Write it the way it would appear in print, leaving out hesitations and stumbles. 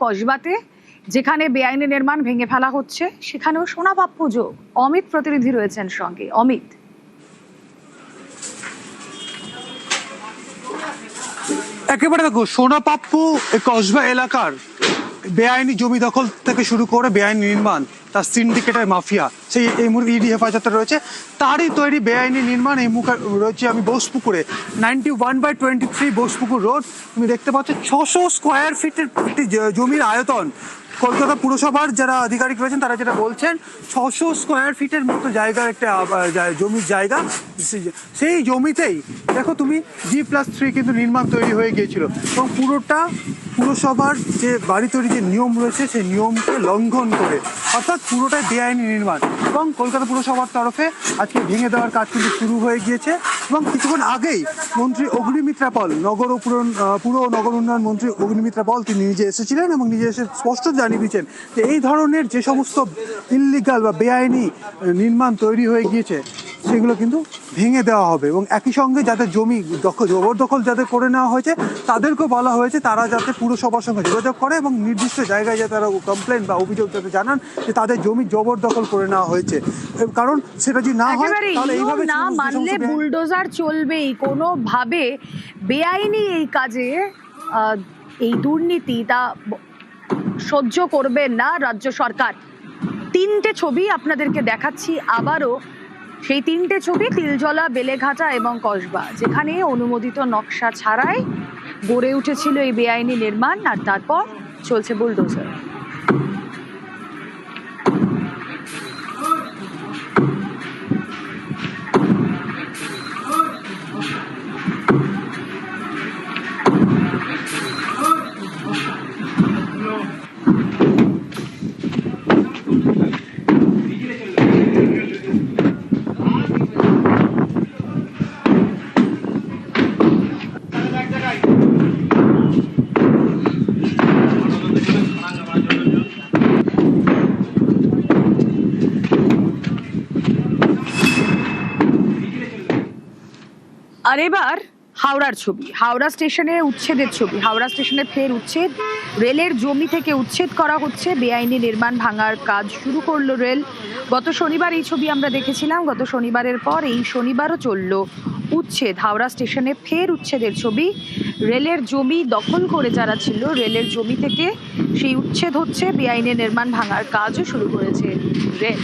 কসবাতে যেখানে বেআইনি নির্মাণ ভেঙে ফেলা হচ্ছে সেখানেও সোনাপাপ্পু যোগ। অমিত প্রতিনিধি রয়েছেন সঙ্গে। অমিত, একেবারে দেখো, সোনাপাপ্পু কসবা এলাকার বেআইনি জমি দখল থেকে শুরু করে বেআইনি নির্মাণ, তার সিন্ডিকেটের মাফিয়া, সেই এই মুহূর্তে ইডি হেফাজতে রয়েছে। তারই তৈরি বেআইনি নির্মাণ এই মুখে রয়েছে আমি বোসপুকুরে, 91/23 বোসপুকুর রোড। তুমি দেখতে পাচ্ছ 600 স্কোয়ার ফিটের একটি জমির আয়তন। কলকাতা পুরসভার যারা আধিকারিক রয়েছেন তারা যেটা বলছেন, 600 স্কোয়ার ফিটের মতো জায়গার একটা জমির জায়গা। সেই জমিতেই দেখো তুমি G+3 কিন্তু নির্মাণ তৈরি হয়ে গিয়েছিল, এবং পুরোটা পুরসভার যে বাড়ি তৈরি যে নিয়ম রয়েছে সেই নিয়মকে লঙ্ঘন করে, অর্থাৎ পুরোটাই বেআইনি নির্মাণ। এবং কলকাতা পুরসভার তরফে আজকে ভেঙে দেওয়ার কাজ কিন্তু শুরু হয়ে গিয়েছে। এবং কিছুক্ষণ আগেই মন্ত্রী অগ্নিমিত্রা পল, পুর ও নগর উন্নয়ন মন্ত্রী অগ্নিমিত্রা পল, তিনি নিজে এসেছিলেন এবং নিজে এসে স্পষ্ট জানিয়ে দিয়েছেন যে এই ধরনের যে সমস্ত ইললিগাল বা বেআইনি নির্মাণ তৈরি হয়ে গিয়েছে সেগুলো কিন্তু ভেঙে দেওয়া হবে। এবং একই সঙ্গে যাদের জমি জবরদখল যাদের করে নেওয়া হয়েছে তাদেরকেও বলা হয়েছে তারা যাতে পুরসভার সঙ্গে যোগাযোগ করে এবং নির্দিষ্ট জায়গায় যাতে তারা কমপ্লেন বা অভিযোগ যাতে জানান যে তাদের জমি জবরদখল করে নেওয়া হয়েছে। কারণ সেটা যদি না হয় তাহলে এইভাবে না মানলে বুলডোজার চলবেই। কোনোভাবে বেআইনি এই কাজে এই দুর্নীতি তা সহ্য করবেন না রাজ্য সরকার। 3টে ছবি আপনাদেরকে দেখাচ্ছি আবারও। সেই 3টে ছবি তিলজলা, বেলেঘাটা এবং কসবা, যেখানে অনুমোদিত নকশা ছাড়াই গড়ে উঠেছিল এই বেআইনি নির্মাণ, আর তারপর চলছে বুলডোজার। আর এবার হাওড়ার ছবি, হাওড়া স্টেশনে উচ্ছেদের ছবি। হাওড়া স্টেশনে ফের উচ্ছেদ, রেলের জমি থেকে উচ্ছেদ করা হচ্ছে, বেআইনি নির্মাণ ভাঙার কাজ শুরু করলো রেল। গত শনিবার এই ছবি আমরা দেখেছিলাম। গত শনিবারের পর এই শনিবারও চলল উচ্ছেদ। হাওড়া স্টেশনে ফের উচ্ছেদের ছবি। রেলের জমি দখল করে যারা ছিল, রেলের জমি থেকে সেই উচ্ছেদ হচ্ছে, বেআইনি নির্মাণ ভাঙার কাজও শুরু করেছে রেল।